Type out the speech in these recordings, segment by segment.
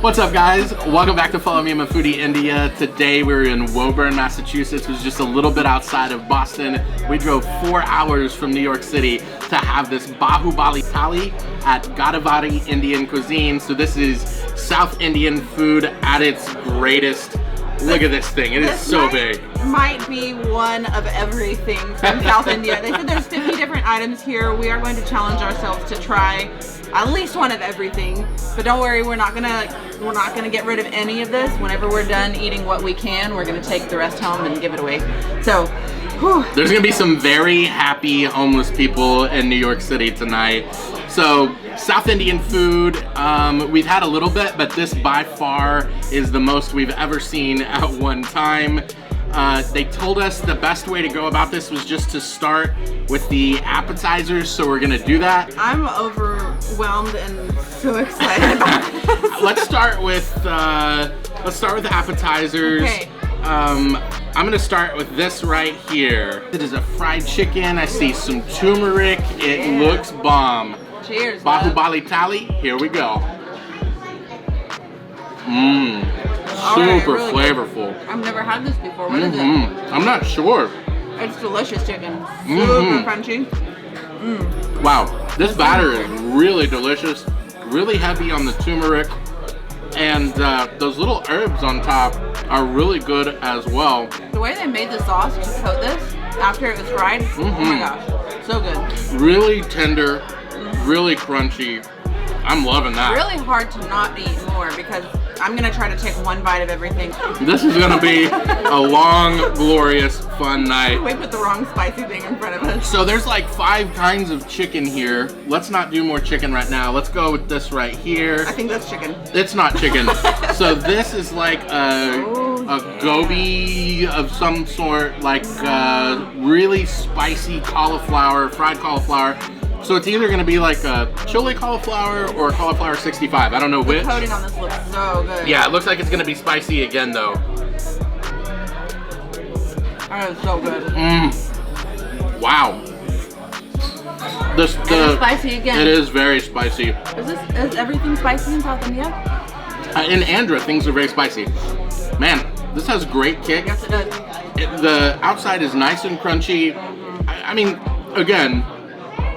What's up, guys? Welcome back to Follow Me, I'm a Foodie India. Today we're in Woburn, Massachusetts, which is just a little bit outside of Boston. We drove 4 hours from New York City to have this Bahubali Thali at Godivari Indian cuisine. So this is South Indian food at its greatest. Look at this thing, it is so big. Might be one of everything from South India. They said there's 50 different items here. We are going to challenge ourselves to try at least one of everything. But don't worry, we're not gonna get rid of any of this. Whenever we're done eating what we can, we're gonna take the rest home and give it away. So, whew. There's gonna be some very happy homeless people in New York City tonight. So, South Indian food, we've had a little bit, but this by far is the most we've ever seen at one time. They told us the best way to go about this was just to start with the appetizers, so we're gonna do that. I'm overwhelmed and so excited about this. Let's start with the appetizers. Okay. I'm gonna start with this right here. It is a fried chicken. I see some turmeric. It looks bomb. Cheers. Bahubali Thali, here we go. Super really flavorful. Good. I've never had this before. What is it? I'm not sure. It's delicious chicken. Super crunchy. Wow, this batter is really delicious. Really heavy on the turmeric. And those little herbs on top are really good as well. The way they made the sauce to coat this after it was fried, oh my gosh, so good. Really tender, really crunchy. I'm loving that. Really hard to not eat more because I'm gonna try to take one bite of everything. This is gonna be a long, glorious, fun night. We put the wrong spicy thing in front of us. So there's like 5 kinds of chicken here. Let's not do more chicken right now. Let's go with this right here. I think that's chicken. It's not chicken. So this is like a gobi of some sort, like really spicy cauliflower, fried cauliflower. So it's either gonna be like a chili cauliflower or cauliflower 65. I don't know which. The coating on this looks so good. Yeah, it looks like it's gonna be spicy again though. That is so good. Wow. It's spicy again. It is very spicy. Is everything spicy in South India? In Andhra, things are very spicy. Man, this has great kick. Yes, it does. The outside is nice and crunchy. I mean, again,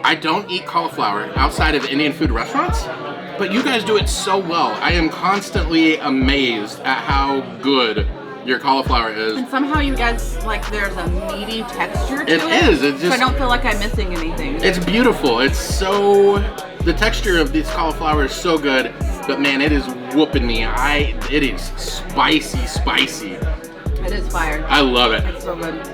I don't eat cauliflower outside of Indian food restaurants, but you guys do it so well. I am constantly amazed at how good your cauliflower is. And somehow you guys, like, there's a meaty texture to it. It is. It's just, so I don't feel like I'm missing anything. It's beautiful. It's so, the texture of this cauliflower is so good, but man, it is whooping me. It is spicy. It is fire. I love it. It's so good.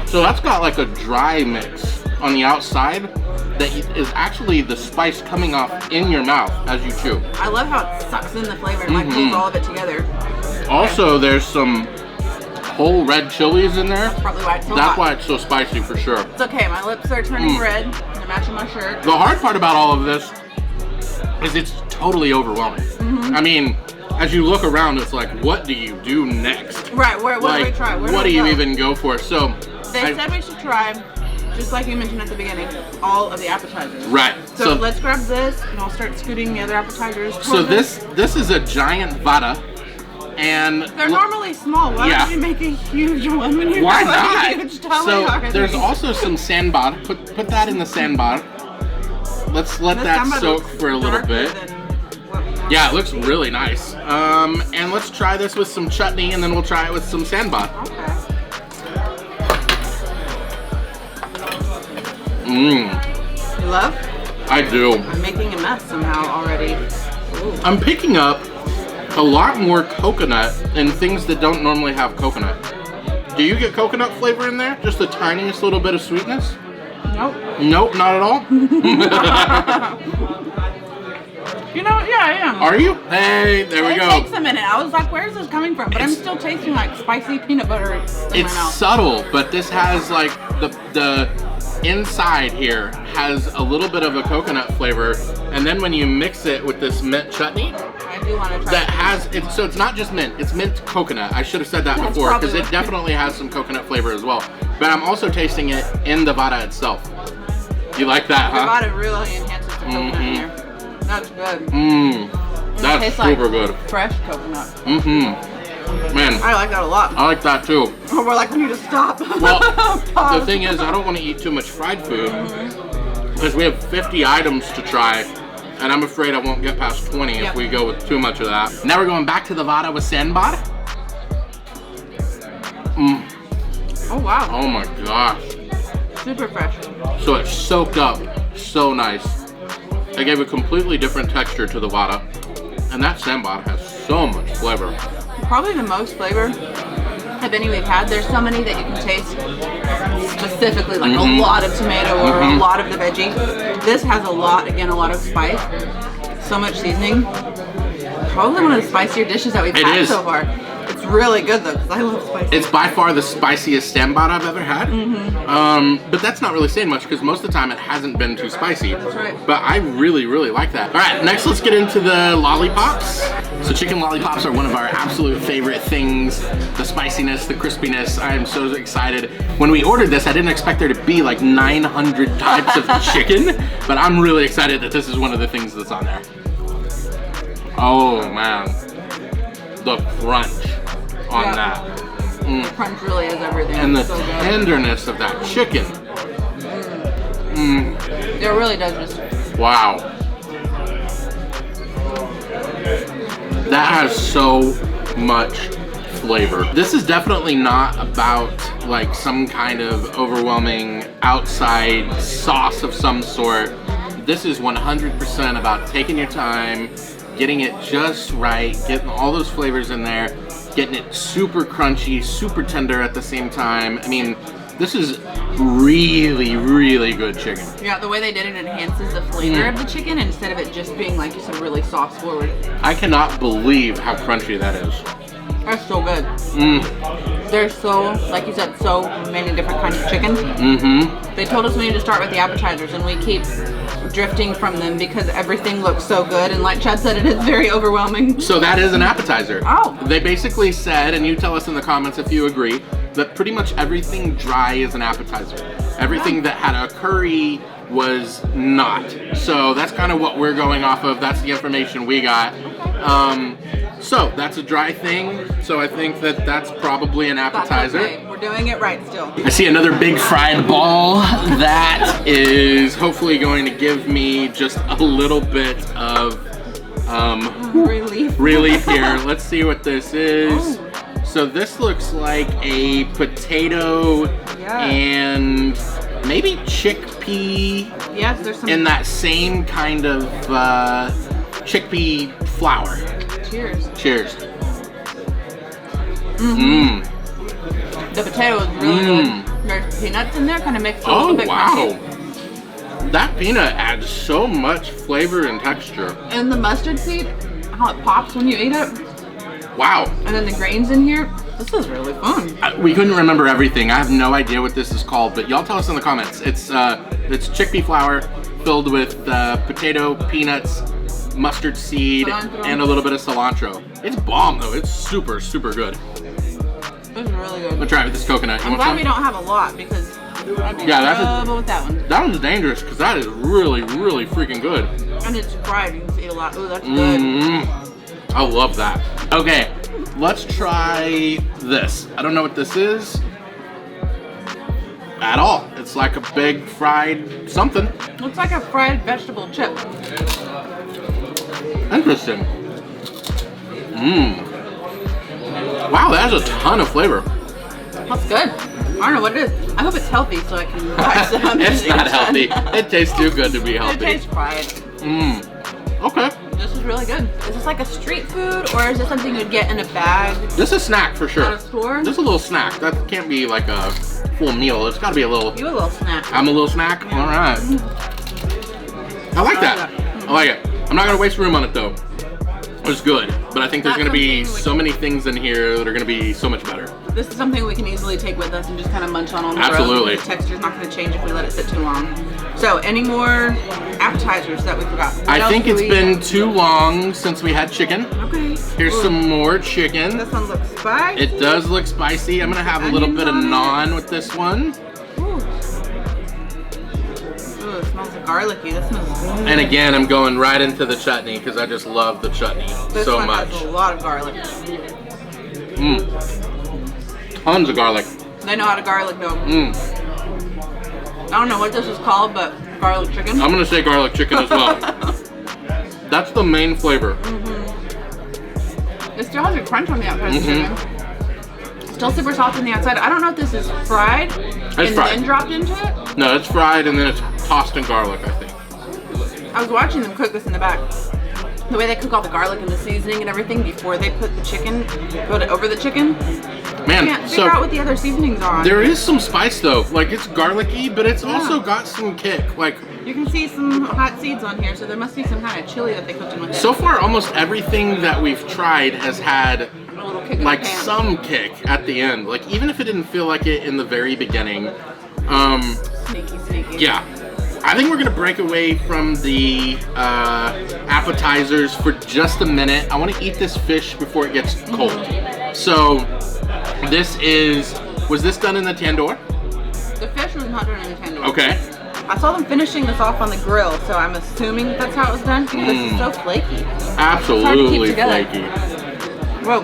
So that's got like a dry mix on the outside that is actually the spice coming off in your mouth as you chew. I love how it sucks in the flavor and like pulls all of it together. Also, there's some whole red chilies in there. That's probably why it's so That's hot. why it's so spicy for sure. It's okay, my lips are turning red. They're matching my shirt. The hard part about all of this is it's totally overwhelming. I mean, as you look around, it's like, what do you do next? Right, what do we try? What do you even go for? So they said we should try, just like you mentioned at the beginning, all of the appetizers. Right. So let's grab this, and I'll start scooting the other appetizers. So this is a giant vada, and they're normally small. Why would you make a huge one when you have a huge So there's also some sandbar. Put that in the sandbar. Let's let that soak for a little bit. Yeah, it looks really nice. And let's try this with some chutney, and then we'll try it with some sandbar. Okay. You love? I do. I'm making a mess somehow already. Ooh. I'm picking up a lot more coconut and things that don't normally have coconut. Do you get coconut flavor in there? Just the tiniest little bit of sweetness? Nope. Nope, not at all? You know, yeah, I am. Are you? Hey, there we go. It takes a minute. I was like, where's this coming from? But I'm still tasting like spicy peanut butter in my mouth. Subtle, but this has like the inside here has a little bit of a coconut flavor, and then when you mix it with this mint chutney, I do want to try that has it. So it's not just mint; it's mint coconut. I should have said that before because it definitely has some coconut flavor as well. But I'm also tasting it in the vada itself. You like that, huh? The vada really enhances the coconut here. That's good. That That's tastes super like good. fresh coconut. Man, I like that a lot. I like that too. Oh, we're like, we need to stop. Well, the Pause. thing is, I don't want to eat too much fried food because we have 50 items to try, and I'm afraid I won't get past 20 if we go with too much of that. Now we're going back to the vada with sandbar. Oh wow. Oh my gosh. Super fresh. So it's soaked up, so nice. They gave a completely different texture to the vada, and that sandbar has so much flavor. Probably the most flavor of any we've had. There's so many that you can taste specifically, like a lot of tomato or a lot of the veggie. This has a lot of spice, so much seasoning. Probably one of the spicier dishes that we've had so far. It's really good though, because I love spicy. It's by far the spiciest sandbar I've ever had. But that's not really saying much because most of the time it hasn't been too spicy. That's right. But I really, really like that. All right, next let's get into the lollipops. So chicken lollipops are one of our absolute favorite things. The spiciness, the crispiness. I am so excited. When we ordered this, I didn't expect there to be like 900 types of chicken, but I'm really excited that this is one of the things that's on there. Oh man, the crunch on that. Crunch really is everything. And the so good. tenderness of that chicken. It really does just. Wow. That has so much flavor. This is definitely not about like some kind of overwhelming outside sauce of some sort. This is 100% about taking your time, getting it just right, getting all those flavors in there, getting it super crunchy, super tender at the same time. I mean, this is really, really good chicken. Yeah, the way they did it enhances the flavor of the chicken instead of it just being, like you said, really sauce forward. I cannot believe how crunchy that is. That's so good. There's so, like you said, so many different kinds of chicken. They told us we need to start with the appetizers, and we keep drifting from them because everything looks so good, and like Chad said, it is very overwhelming. So that is an appetizer. Oh. They basically said, and you tell us in the comments if you agree, that pretty much everything dry is an appetizer. Everything that had a curry was not. So that's kind of what we're going off of. That's the information we got. So that's a dry thing. So I think that that's probably an appetizer. That's okay. We're doing it right still. I see another big fried ball. That is hopefully going to give me just a little bit of relief here. Let's see what this is. So this looks like a potato and maybe chickpea. Yes, there's some in that same kind of chickpea flour. Cheers. Cheers. The potato is really good. There's peanuts in there, kind of makes it a little bit crunchy. That peanut adds so much flavor and texture. And the mustard seed, how it pops when you eat it. Wow. And then the grains in here. This is really fun. We couldn't remember everything. I have no idea what this is called, but y'all tell us in the comments. It's chickpea flour filled with potato, peanuts, mustard seed, cilantro, and a little bit of cilantro. It's bomb though. It's super, super good. It's really good. I'm gonna try it with this coconut. I'm glad we don't have a lot because I'd be that's trouble with that one. That one's dangerous because that is really, really freaking good. And it's fried. You can eat a lot. Ooh, that's good. I love that. Okay, let's try this. I don't know what this is at all. It's like a big fried something. Looks like a fried vegetable chip. Interesting. Wow, that has a ton of flavor. That's good. I don't know what it is. I hope it's healthy so I can buy some. It's not healthy. It tastes too good to be healthy. It tastes fried. Okay. This is really good. Is this like a street food or is this something you'd get in a bag? This is a snack for sure. At a store? This is a little snack. That can't be like a full meal. It's gotta be a little. You a little snack. I'm a little snack? Yeah. Alright. I like that. I like it. I'm not gonna waste room on it though. It's good, but I think there's gonna be so many things in here that are gonna be so much better. This is something we can easily take with us and just kind of munch on the Absolutely. road. The texture's not going to change if we let it sit too long. So, any more appetizers that we forgot? I think it's been too long since we had chicken. Okay. Here's some more chicken. This one looks spicy. It does look spicy. I'm gonna have a little bit of naan with this one. Ooh, it smells garlicky. This smells good. And again, I'm going right into the chutney because I just love the chutney This so one much. has a lot of garlic. Tons of garlic. They know how to garlic though. I don't know what this is called, but garlic chicken. I'm gonna say garlic chicken as well. That's the main flavor. It still has a crunch on the outside of the chicken. Still super soft on the outside. I don't know if this is fried and fried. then dropped into it. No, it's fried and then it's tossed in garlic, I think. I was watching them cook this in the back. The way they cook all the garlic and the seasoning and everything before they put the chicken, put it over the chicken. Man, I can't figure out what the other seasonings are on. there is some spice though. Like it's garlicky, but it's also got some kick. Like you can see some hot seeds on here, so there must be some kind of chili that they cooked in with it. so far, almost everything that we've tried has had A little kick in like the pan. some kick at the end. Like even if it didn't feel like it in the very beginning. Sneaky. Yeah. I think we're gonna break away from the appetizers for just a minute. I want to eat this fish before it gets cold. So this was this done in the tandoor? The fish was not done in the tandoor. Okay. I saw them finishing this off on the grill, so I'm assuming that's how it was done. This is so flaky. Absolutely together. flaky. Whoa.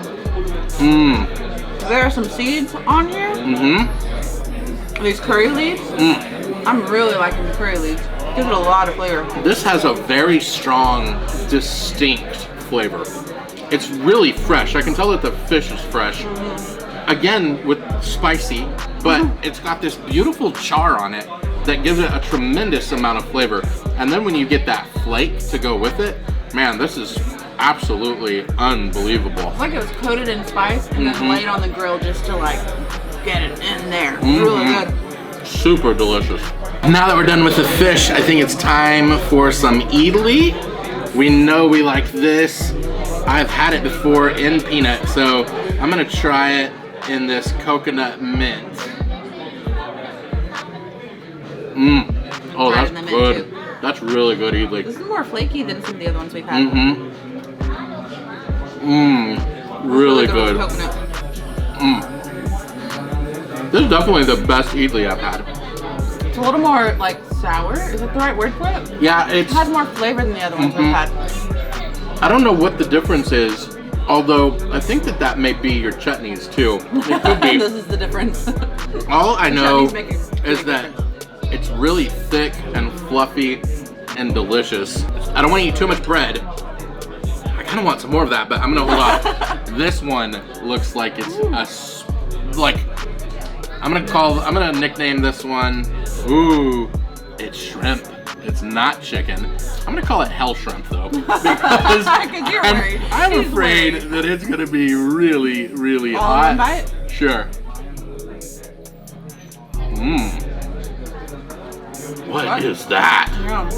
There are some seeds on here. These curry leaves. I'm really liking the curry leaves. Gives it a lot of flavor. This has a very strong, distinct flavor. It's really fresh. I can tell that the fish is fresh. Again, with spicy, but it's got this beautiful char on it that gives it a tremendous amount of flavor. And then when you get that flake to go with it, man, this is absolutely unbelievable. It's like it was coated in spice and then laid on the grill just to like get it in there. Really good. Super delicious. Now that we're done with the fish, I think it's time for some idli. We know we like this. I've had it before in peanut, so I'm gonna try it in this coconut mint. Oh, that's good. That's really good idli. This is more flaky than some of the other ones we've had. Really good. With coconut. This is definitely the best idli I've had. It's a little more like sour. Is that the right word for it? Yeah, It has more flavor than the other ones we've had. I don't know what the difference is, although I think that may be your chutneys too. It could be. This is the difference. All I know chutneys make a is big that it's really thick and fluffy and delicious. I don't want to eat too much bread. I kind of want some more of that, but I'm gonna hold off. This one looks like it's I'm gonna nickname this one. Ooh, it's shrimp. It's not chicken. I'm gonna call it hell shrimp though, because you're worried. I'm He's afraid worried. that it's gonna be really, really All hot. in bite? Sure. What is that? Yeah.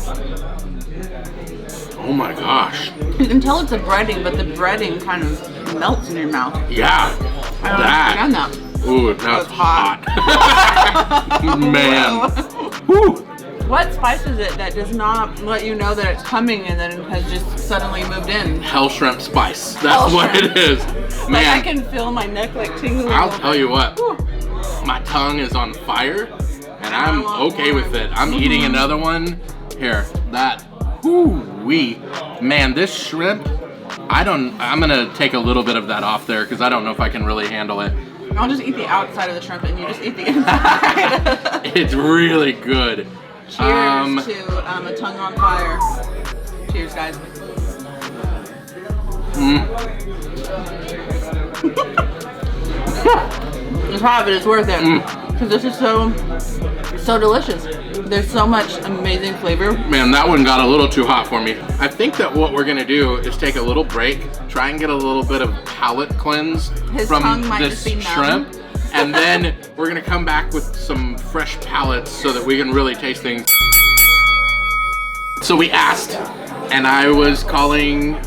Oh my gosh. You can tell it's a breading, but the breading kind of melts in your mouth. Yeah. I don't understand that. Ooh, now it's It's hot. hot. Man. Woo. What spice is it that does not let you know that it's coming and then has just suddenly moved in? Hell shrimp spice. That's Hell what shrimp. it is. Like I Man, can feel my neck like tingling. I'll tell you what. Whew. My tongue is on fire and I'm want okay more. with it. I'm eating another one. Here, that. Woo-wee. Man, this shrimp, I'm gonna take a little bit of that off there because I don't know if I can really handle it. I'll just eat the outside of the shrimp and you just eat the inside. It's really good. Cheers to a tongue on fire. Cheers, guys. It's hot, but it's worth it. Because this is so delicious. There's so much amazing flavor. Man, that one got a little too hot for me. I think that what we're gonna do is take a little break, try and get a little bit of palate cleanse His from tongue might this just be numb. shrimp. And then we're gonna come back with some fresh palates so that we can really taste things. So we asked, and I was calling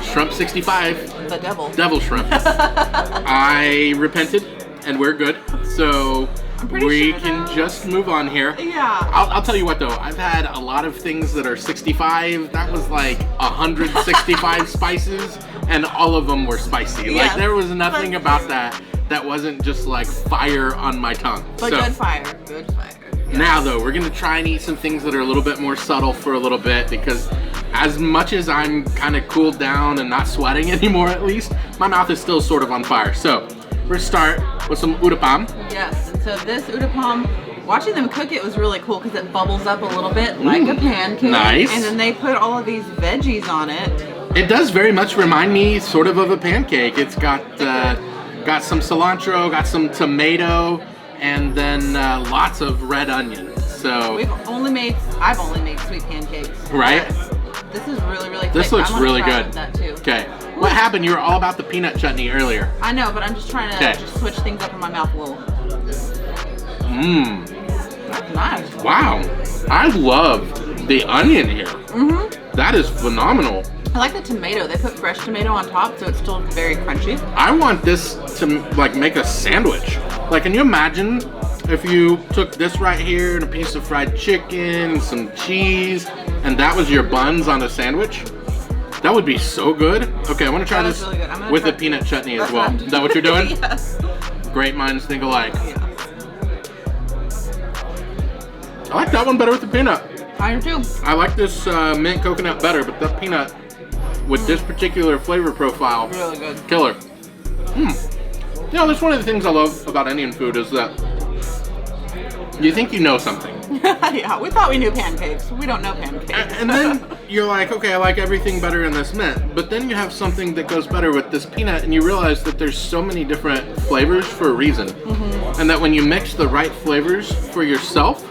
shrimp 65 The devil shrimp. I repented, and we're good. So pretty we sure can though. just move on here. Yeah. I'll tell you what though, I've had a lot of things that are 65. That was like 165 spices, and all of them were spicy. Yes. Like there was nothing about that wasn't just like fire on my tongue. But So, good fire. Good fire. Now though, we're gonna try and eat some things that are a little bit more subtle for a little bit, because as much as I'm kind of cooled down and not sweating anymore, at least, my mouth is still sort of on fire. So we're gonna start with some udapam. Yes, and so this udapam, watching them cook it was really cool because it bubbles up a little bit like a pancake. Nice. And then they put all of these veggies on it. It does very much remind me sort of a pancake. It's got some cilantro, got some tomato, and then lots of red onion. So I've only made sweet pancakes. Right? This is really, really thick. This looks I wanna really try good. with that too. Okay. What happened? You were all about the peanut chutney earlier. I know, but I'm just trying to just switch things up in my mouth a little. Mmm. That's nice. Wow. I love the onion here. Mm-hmm. That is phenomenal. I like the tomato. They put fresh tomato on top, so it's still very crunchy. I want this to like make a sandwich. Like, can you imagine if you took this right here and a piece of fried chicken, some cheese, and that was your buns on a sandwich? That would be so good. Okay, I want to try this really good. with the peanut chutney as well. Is that what you're doing? Yes. Great minds think alike. Yeah. I like that one better with the peanut. I do too. I like this mint coconut better, but that peanut with this particular flavor profile, Really good. killer. You know, that's one of the things I love about Indian food is that you think you know something. Yeah, we thought we knew pancakes. We don't know pancakes. And then you're like, okay, I like everything better in this mint. But then you have something that goes better with this peanut, and you realize that there's so many different flavors for a reason. And that when you mix the right flavors for yourself,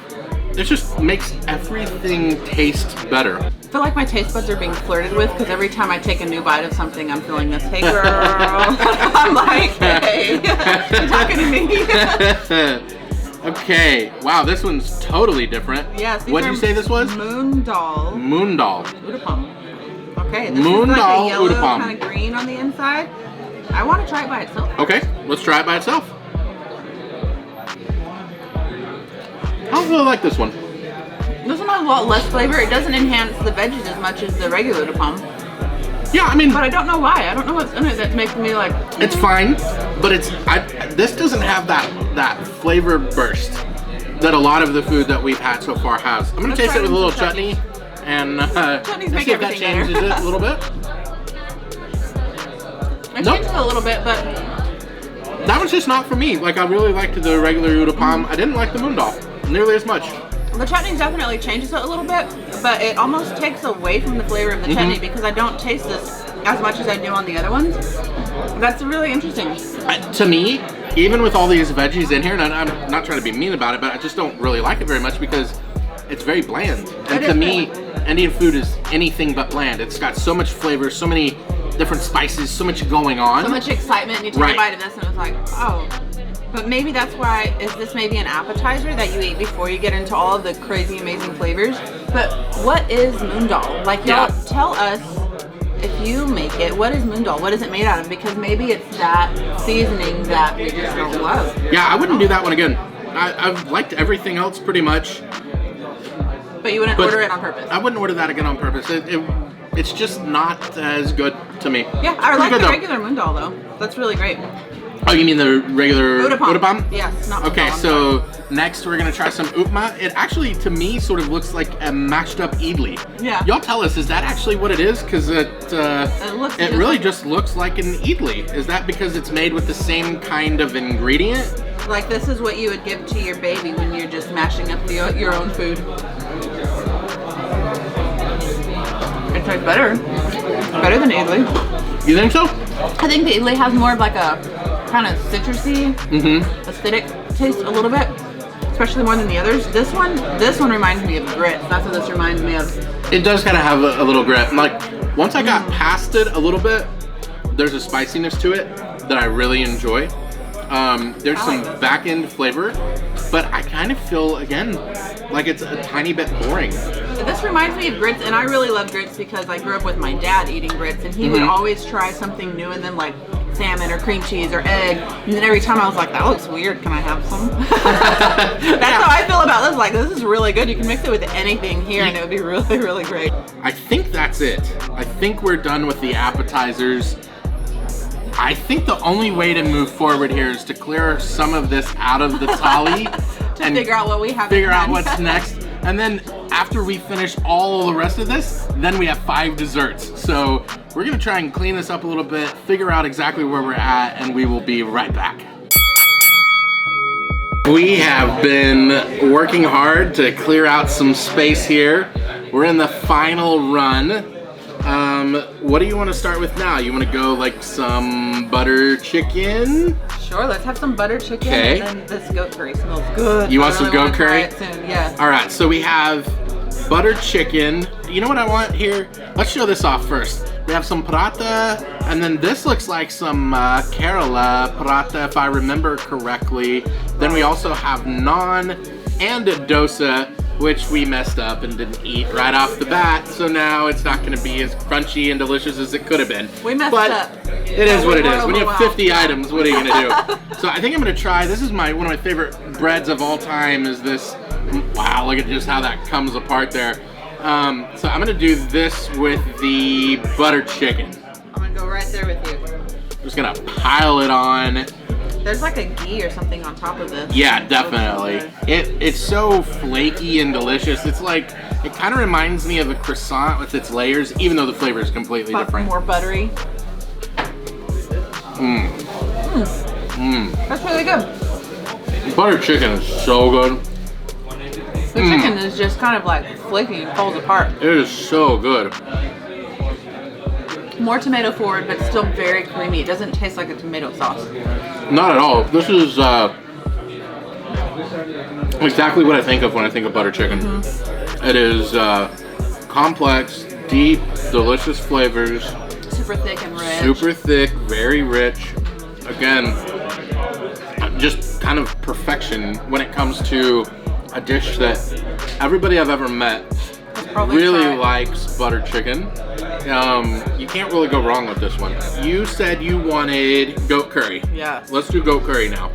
it just makes everything taste better. I feel like my taste buds are being flirted with because every time I take a new bite of something, I'm feeling this, hey girl. I'm like, hey, you talking to me? Okay, wow, this one's totally different. Yes. What did you say this was? Moon dal. Moon dal. Udapam. Okay, this Moon is like dal a yellow udapam. kind of green on the inside. I want to try it by itself. Okay, let's try it by itself. I don't really like this one. This one has a lot less flavor. It doesn't enhance the veggies as much as the regular udapam. Yeah, I mean, But I don't know why. I don't know what's in it that makes me like. it's fine, but this doesn't have that flavor burst that a lot of the food that we've had so far has. I'm gonna Let's taste try it with a little some chutney, and Chutneys let's make see if that everything better. changes it a little bit. It Nope. changes it a little bit, but That one's just not for me. Like, I really liked the regular udapam. I didn't like the moon dal nearly as much. the chutney definitely changes it a little bit. But it almost takes away from the flavor of the chutney because I don't taste this as much as I do on the other ones. That's really interesting. To me, even with all these veggies in here, and I'm not trying to be mean about it, but I just don't really like it very much because it's very bland. And to me, Indian food is anything but bland. It's got so much flavor, so many different spices, so much going on. So much excitement, and you take Right. a bite of this and it's like, oh. But maybe that's why, is this maybe an appetizer that you eat before you get into all of the crazy amazing flavors? But what is moon dal? Like, y'all tell us, if you make it, what is moon dal? What is it made out of? Because maybe it's that seasoning that we just don't love. Yeah, I wouldn't do that one again. I've liked everything else pretty much. But you wouldn't order it on purpose. I wouldn't order that again on purpose. It's just not as good to me. Yeah, I like Pretty good, the though. regular moon dal though. That's really great. Oh, you mean the regular udapam? Yes, not moon Okay, dal, I'm so next we're gonna try some upma. It actually, to me, sort of looks like a mashed up idli. Yeah. Y'all tell us, is that actually what it is? Because it really just looks like an idli. Is that because it's made with the same kind of ingredient? Like, this is what you would give to your baby when you're just mashing up your own food. It tastes better. Better than idli. You think so? I think the idli has more of like a kind of citrusy, acidic taste a little bit, especially more than the others. This one reminds me of grits. That's what this reminds me of. It does kind of have a little grit. Like, once I got past it a little bit, there's a spiciness to it that I really enjoy. There's some back end flavor, but I kind of feel, again, like it's a tiny bit boring. This reminds me of grits, and I really love grits because I grew up with my dad eating grits, and he would always try something new in them, like salmon or cream cheese or egg. And then every time I was like, that looks weird, can I have some? That's how I feel about this. Like, this is really good. You can mix it with anything here, and it would be really, really great. I think that's it. I think we're done with the appetizers. I think the only way to move forward here is to clear some of this out of the thali To figure out what we have. Figure out what's next. And then after we finish all the rest of this, then we have 5 desserts. So we're gonna try and clean this up a little bit, figure out exactly where we're at, and we will be right back. We have been working hard to clear out some space here. We're in the final run. What do you want to start with now? You want to go like some butter chicken? Sure, let's have some butter chicken. Okay. And then this goat curry smells good. You want some goat curry? Try it soon. Yeah. All right, so we have butter chicken. You know what I want here? Let's show this off first. We have some paratha, and then this looks like some Kerala paratha, if I remember correctly. Then we also have naan and a dosa, which we messed up and didn't eat right off the bat. So now it's not going to be as crunchy and delicious as it could have been. We messed up. It is what it is. When you have 50 items, what are you going to do? So I think I'm going to try. This is one of my favorite breads of all time. Is this? Wow! Look at just how that comes apart there. So I'm gonna do this with the butter chicken. I'm gonna go right there with you. I'm just gonna pile it on. There's like a ghee or something on top of this. Yeah, definitely. It's so flaky and delicious. It's like, it kind of reminds me of a croissant with its layers, even though the flavor is completely different. More buttery. That's really good. Butter chicken is so good. The chicken is just kind of like flaky and falls apart. It is so good. More tomato forward, but still very creamy. It doesn't taste like a tomato sauce. Not at all. This is exactly what I think of when I think of butter chicken. It is complex, deep, delicious flavors. Super thick and rich. Super thick, very rich. Again, just kind of perfection when it comes to a dish that everybody I've ever met really likes butter chicken. You can't really go wrong with this one. You said you wanted goat curry. Yeah. Let's do goat curry now.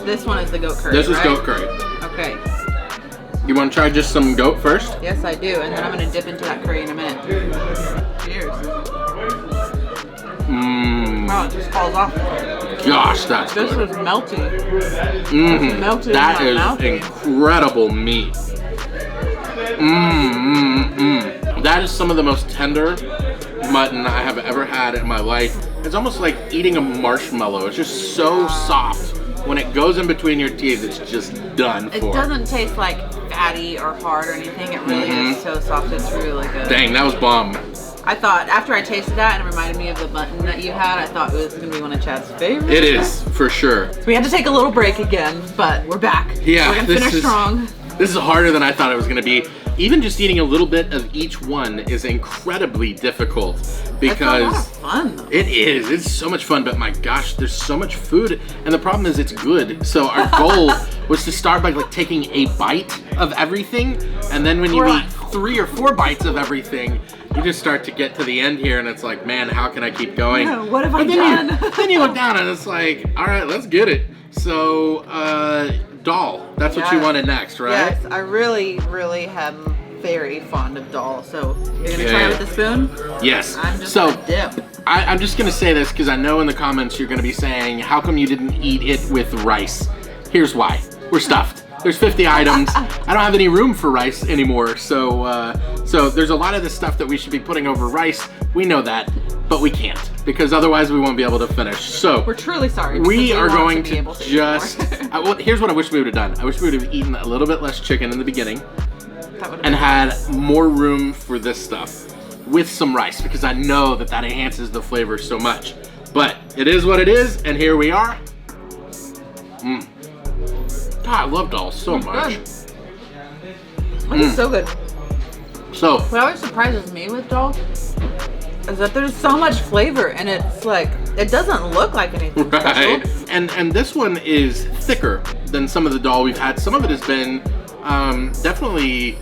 This one is the goat curry. This is right? goat curry. Okay. You want to try just some goat first? Yes, I do. And then I'm going to dip into that curry in a minute. Cheers. Oh, it just falls off. Gosh, that's This good. was melty. Melted that is mouth. Incredible meat. That is some of the most tender mutton I have ever had in my life. It's almost like eating a marshmallow. It's just so soft. When it goes in between your teeth, it's just done for. It doesn't taste like fatty or hard or anything. It really is so soft. It's really good. Dang, that was bomb. I thought, after I tasted that and it reminded me of the mutton that you had, I thought it was going to be one of Chad's favorites. It is, for sure. So we had to take a little break again, but we're back. Yeah, we're going to finish strong. This is harder than I thought it was going to be. Even just eating a little bit of each one is incredibly difficult because it's a lot of fun, though. It is. It's so much fun, but my gosh, there's so much food, and the problem is it's good. So our goal was to start by like taking a bite of everything, and then when you eat 3 or 4 bites of everything, you just start to get to the end here, and it's like, man, how can I keep going? Yeah, what have I done? Then you look down, and it's like, all right, let's get it. So, dal. That's what you wanted next, right? Yes, I really, really am very fond of dal. So you're gonna try it with a spoon? Yes. I'm just so gonna dip. I'm just gonna say this because I know in the comments you're gonna be saying, how come you didn't eat it with rice? Here's why. We're stuffed. There's 50 items. I don't have any room for rice anymore. So there's a lot of this stuff that we should be putting over rice. We know that, but we can't because otherwise we won't be able to finish. So we're truly sorry. We are going to just. Well, here's what I wish we would have done. I wish we would have eaten a little bit less chicken in the beginning, and had more room for this stuff with some rice because I know that that enhances the flavor so much. But it is what it is, and here we are. God, I love dal so much. It's so good. So what always surprises me with dal is that there's so much flavor, and it's like it doesn't look like anything special. And this one is thicker than some of the dal we've had. Some of it has been definitely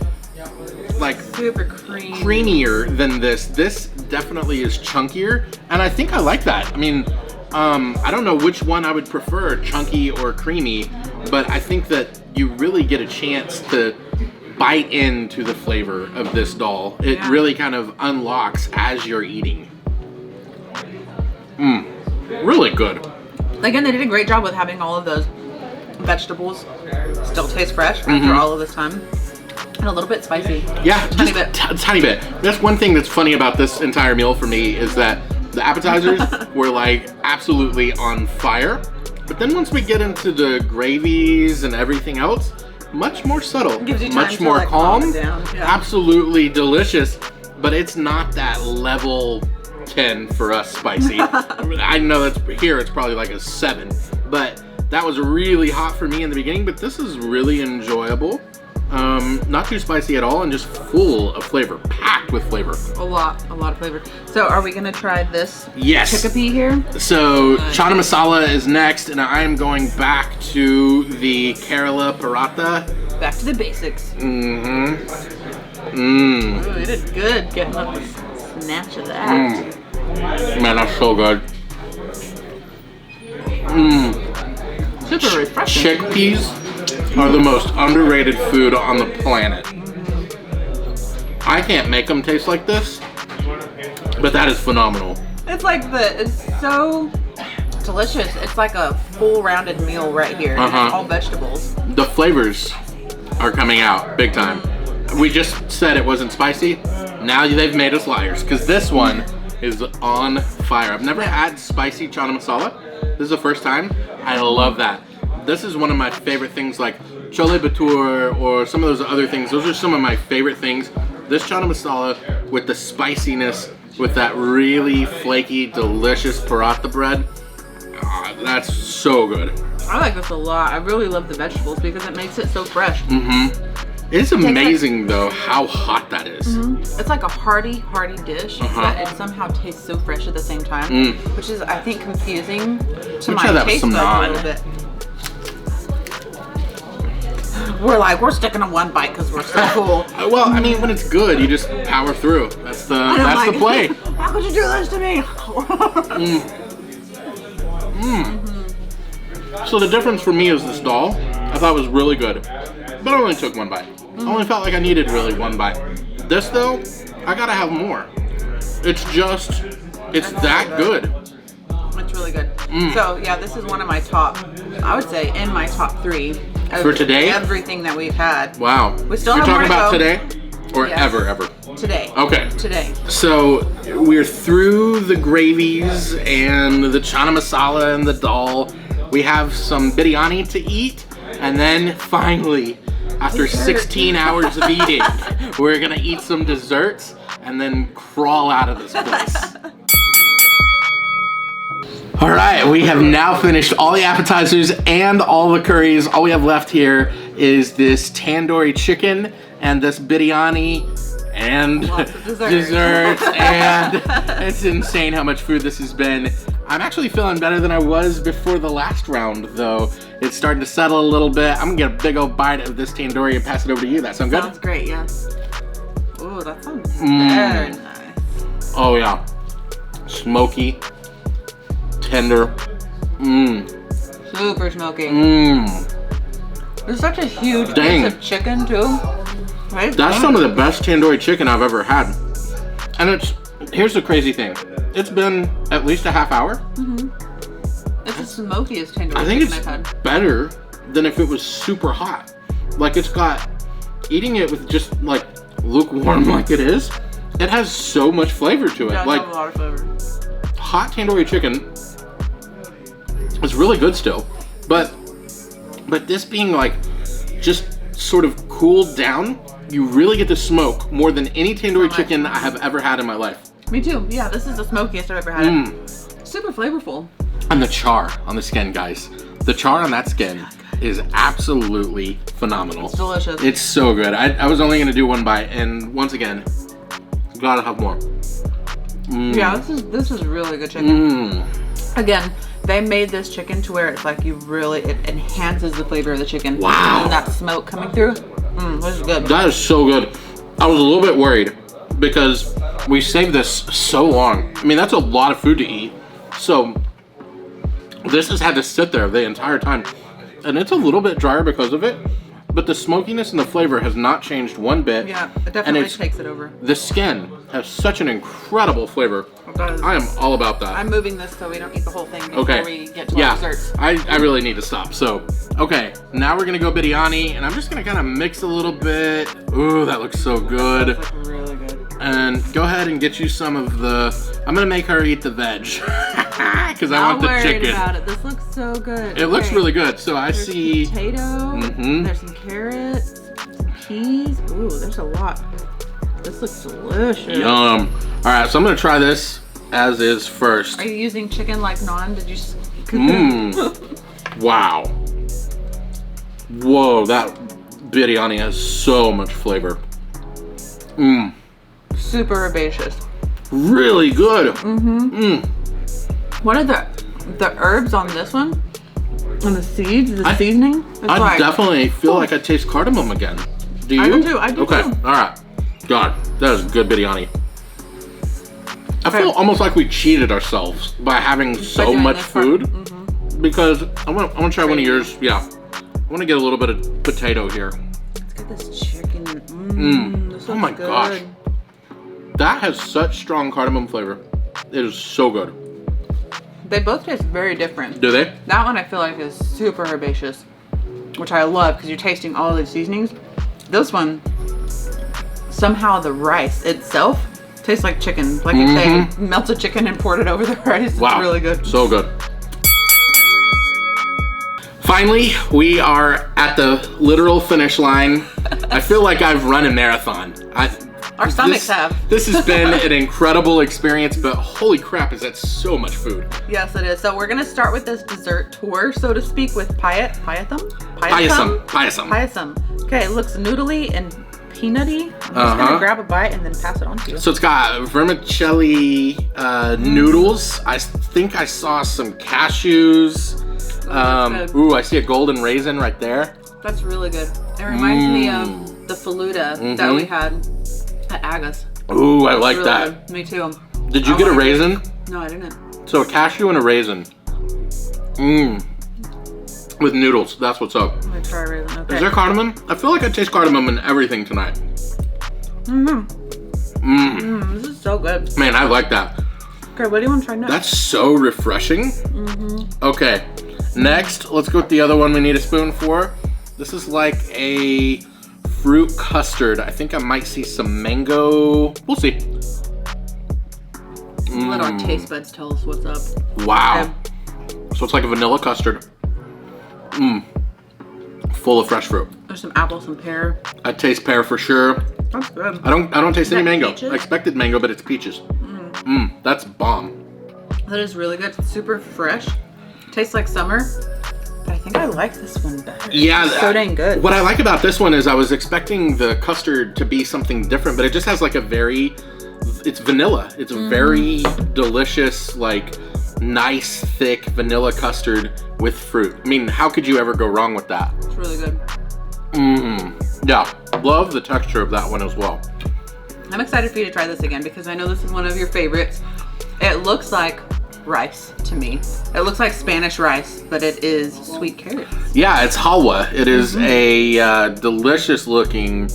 like super creamy. Creamier than this. This definitely is chunkier, and I think I like that. I mean, I don't know which one I would prefer, chunky or creamy, but I think that you really get a chance to bite into the flavor of this dal. It really kind of unlocks as you're eating. Really good. Again, they did a great job with having all of those vegetables still taste fresh after all of this time. And a little bit spicy. Yeah, tiny bit. Tiny bit. That's one thing that's funny about this entire meal for me is that the appetizers were like absolutely on fire. But then once we get into the gravies and everything else, much more subtle, Gives you time much to, more like, calm, calm it down. Yeah. absolutely delicious. But it's not that level 10 for us spicy. I know that's here it's probably like a 7, but that was really hot for me in the beginning. But this is really enjoyable. Not too spicy at all, and just full of flavor, packed with flavor. A lot of flavor. So are we gonna try this Yes. chickpea here? So chana masala is next, and I'm going back to the Kerala paratha. Back to the basics. Mm-hmm. Ooh, you did good getting up a snatch of that. Man, that's so good. Super refreshing. Chickpeas are the most underrated food on the planet. I can't make them taste like this, but that is phenomenal. It's like it's so delicious. It's like a full rounded meal right here. And it's all vegetables. The flavors are coming out big time. We just said it wasn't spicy. Now they've made us liars, because this one is on fire. I've never had spicy chana masala. This is the first time. I love that. This is one of my favorite things, like chole bhature or some of those other things. Those are some of my favorite things. This chana masala with the spiciness, with that really flaky, delicious paratha bread. That's so good. I like this a lot. I really love the vegetables because it makes it so fresh. It is amazing though how hot that is. It's like a hearty dish, but it somehow tastes so fresh at the same time, which is, I think, confusing to my taste buds a little bit. We're sticking to one bite because we're so full. Well, I mean, when it's good, you just power through. That's the play. How could you do this to me? So the difference for me is this dal. I thought was really good, but I only took one bite. I only felt like I needed really one bite. This though, I gotta have more. It's that good. It's really good. So yeah, this is one of my top, I would say, in my top 3. For today? Everything that we've had. Wow. We still You're have more talking to about go. today? Or Yes. ever? Today. Okay. Today. So we're through the gravies and the chana masala and the dal. We have some biryani to eat, and then finally, after 16 hours of eating, we're gonna eat some desserts and then crawl out of this place. All right, we have now finished all the appetizers and all the curries. All we have left here is this tandoori chicken and this biryani and Lots of desserts, and it's insane how much food this has been. I'm actually feeling better than I was before the last round, though. It's starting to settle a little bit. I'm gonna get a big old bite of this tandoori and pass it over to you. That sound good? Sounds great, yes. Ooh, that sounds very nice. Oh yeah, smoky, tender. Super smoky. There's such a huge Dang. piece of chicken too. Right? That's some of the best tandoori chicken I've ever had. And here's the crazy thing. It's been at least a half hour. It's the smokiest tandoori I think chicken I've had. it's better than if it was super hot. Like eating it with just like lukewarm like it is, it has so much flavor to it. Yeah, Like a lot of flavor. hot tandoori chicken is really good still. But this being like just sort of cooled down, you really get to smoke more than any tandoori chicken I have ever had in my life. Me too. Yeah, this is the smokiest I've ever had. Super flavorful. And the char on the skin, guys. The char on that skin is absolutely phenomenal. It's delicious. It's so good. I was only gonna do one bite, and once again, gotta have more. Yeah, this is really good chicken. Again, they made this chicken to where it's like it enhances the flavor of the chicken. Wow. And that smoke coming through. This is good. That is so good. I was a little bit worried because we saved this so long. I mean, that's a lot of food to eat. So this has had to sit there the entire time. And it's a little bit drier because of it, but the smokiness and the flavor has not changed one bit. Yeah, it definitely takes it over. The skin has such an incredible flavor. It does. I am all about that. I'm moving this so we don't eat the whole thing before we get to our desserts. I really need to stop. So, okay, now we're gonna go biryani, and I'm just gonna kind of mix a little bit. Ooh, that looks so good. That looks really good. And go ahead and get you some of the. I'm gonna make her eat the veg because I want the chicken. About it. This looks so good. It looks really good. So I there's see potato. There's some carrots, some peas. Ooh, there's a lot. This looks delicious. Yum. All right, so I'm gonna try this as is first. Are you using chicken like naan? Did you? Wow. Whoa, that biryani has so much flavor. Super herbaceous. Really good. What are the herbs on this one? And the seeds, the seasoning? I definitely feel like I taste cardamom again. Do you? I do too. I do okay. too. All right. God, that is good biryani. I feel almost like we cheated ourselves by having so much food because I want to try one of yours. Yeah, I want to get a little bit of potato here. Let's get this chicken. This Oh my gosh, that has such strong cardamom flavor. It is so good. They both taste very different. Do they? That one I feel like is super herbaceous, which I love because you're tasting all of the seasonings. This one, somehow the rice itself tastes like chicken. Like if they melted chicken and poured it over the rice. Wow. It's really good. So good. Finally, we are at the literal finish line. I feel like I've run a marathon. Our stomachs have. This has been an incredible experience, but holy crap, is that so much food. Yes, it is. So we're gonna start with this dessert tour, so to speak, with payasam. Okay, it looks noodly and peanutty. I'm just gonna grab a bite and then pass it on to you. So it's got vermicelli noodles. I think I saw some cashews. Ooh, I see a golden raisin right there. That's really good. It reminds me of the faluda that we had at Aga's. Ooh, I like that. Good. Me too. Did you get a raisin? No, I didn't. So a cashew and a raisin. With noodles, that's what's up. Let me try a raisin. Okay. Is there cardamom? I feel like I taste cardamom in everything tonight. This is so good. Man, I like that. Okay, what do you want to try next? That's so refreshing. Okay, next, let's go with the other one we need a spoon for. This is like a fruit custard. I think I might see some mango. We'll see. Let our taste buds tell us what's up. Wow. Okay. So it's like a vanilla custard. Full of fresh fruit. There's some apple, some pear. I taste pear for sure. That's good. I don't taste any mango. Peaches? I expected mango, but it's peaches. That's bomb. That is really good. It's super fresh. Tastes like summer. But I think I like this one better. Yeah. It's so dang good. What I like about this one is I was expecting the custard to be something different, but it just has like a very, it's vanilla. It's very delicious, like nice, thick vanilla custard with fruit. I mean, how could you ever go wrong with that? It's really good. Yeah, love the texture of that one as well. I'm excited for you to try this again because I know this is one of your favorites. It looks like rice to me. It looks like Spanish rice, but it is sweet carrots. Yeah, it's halwa. It is a delicious looking,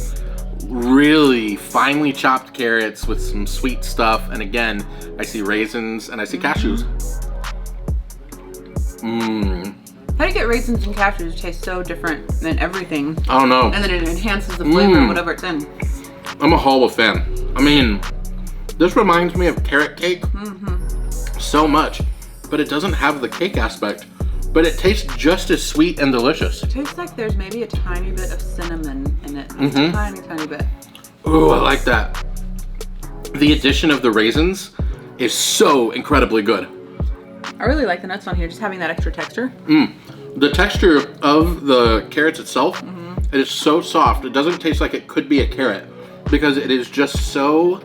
really finely chopped carrots with some sweet stuff. And again, I see raisins and I see cashews. How do you get raisins and cashews taste so different than everything? I don't know. And then it enhances the flavor of whatever it's in. I'm a halwa fan. I mean, this reminds me of carrot cake so much, but it doesn't have the cake aspect, but it tastes just as sweet and delicious. It tastes like there's maybe a tiny bit of cinnamon in it. A tiny bit. Ooh, I like that. The addition of the raisins is so incredibly good. I really like the nuts on here, just having that extra texture. The texture of the carrots itself, it is so soft. It doesn't taste like it could be a carrot because it is just so,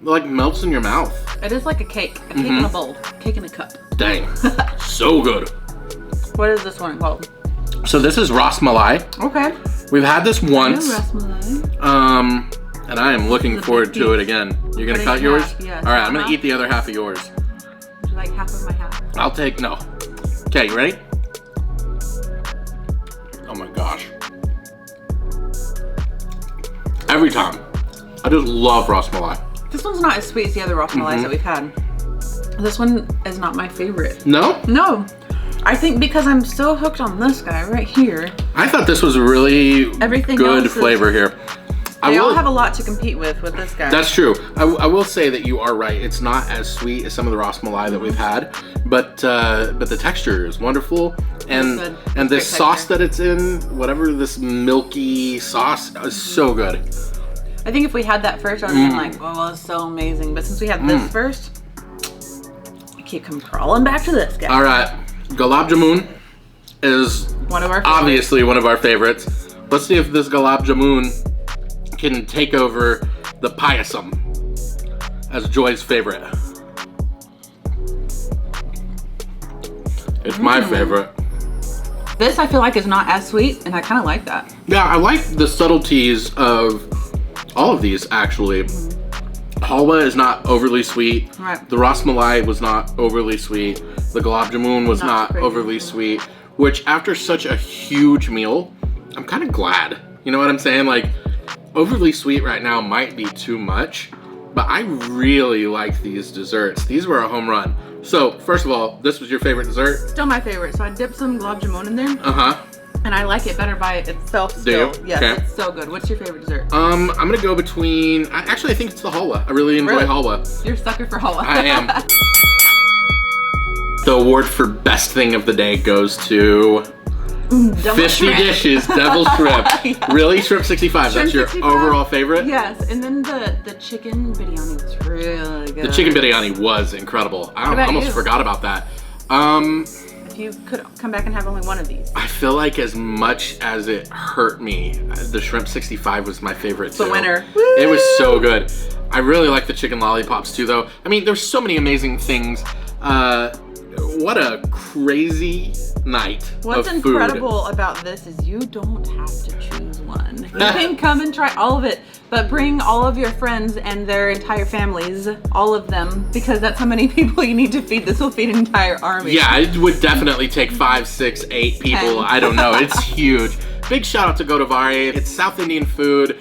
like, melts in your mouth. It is like a cake in a bowl, cake in a cup. Dang, so good. What is this one called? So this is ras malai. Okay. We've had this once. Ras malai. And I am looking forward to it again. You're gonna cut yours? Yes. All right, I'm gonna eat the other half of yours. Would you like half of my half? I'll take, no. Okay, you ready? Oh my gosh. Every time. I just love ras malai. This one's not as sweet as the other rosmalais that we've had. This one is not my favorite. No? No. I think because I'm so hooked on this guy right here. I thought this was a really good flavor here. They all have a lot to compete with this guy. That's true. I will say that you are right. It's not as sweet as some of the rosmalai that we've had, but the texture is wonderful, and this sauce that it's in, whatever this milky sauce, is so good. I think if we had that first, I would have been like, oh, it's so amazing. But since we had this first, I keep crawling back to this guy. All right, gulab jamun is one of our obviously one of our favorites. Let's see if this gulab jamun can take over the payasam as Joy's favorite. It's my favorite. This I feel like is not as sweet, and I kind of like that. Yeah, I like the subtleties of all of these actually. Halwa is not overly sweet. Right. The rasmalai was not overly sweet. The gulab jamun was not overly sweet. Which after such a huge meal, I'm kind of glad. You know what I'm saying? Like, overly sweet right now might be too much, but I really like these desserts. These were a home run. So, first of all, this was your favorite dessert? Still my favorite. So I dipped some gulab jamun in there. Uh-huh. And I like it better by itself still. Do you? Yes, okay. It's so good. What's your favorite dessert? I'm gonna go between, actually I think it's the halwa. I really enjoy halwa. You're a sucker for halwa. I am. The award for best thing of the day goes to 50 dishes, devil shrimp. Yes. Really? Shrimp 65, Shrimp that's your 65? overall favorite? Yes, and then the chicken biryani was really good. The chicken biryani was incredible. I almost forgot about that. If you could come back and have only one of these. I feel like as much as it hurt me, the shrimp 65 was my favorite too. The winner. It was so good. I really like the chicken lollipops too though. I mean, there's so many amazing things. What a crazy night What's of food. incredible about this is you don't have to choose one. You can come and try all of it, but bring all of your friends and their entire families, all of them, because that's how many people you need to feed. This will feed an entire army. Yeah, it would definitely take 5, 6, 8 people. 10. I don't know. It's huge. Big shout out to Godivari. It's South Indian food.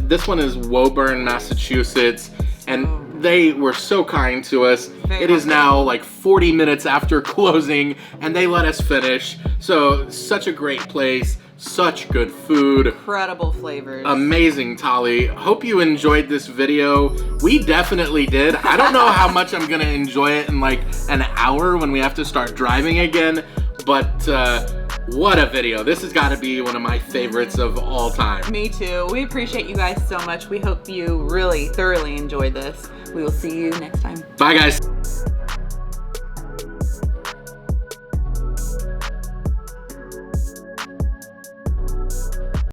This one is Woburn, Massachusetts, and they were so kind to us. It is now like 40 minutes after closing, and they let us finish. So, such a great place, such good food. Incredible flavors. Amazing thali. Hope you enjoyed this video. We definitely did. I don't know how much I'm gonna enjoy it in like an hour when we have to start driving again, but what a video. This has got to be one of my favorites of all time. Me too. We appreciate you guys so much. We hope you really thoroughly enjoyed this. We will see you next time. Bye guys.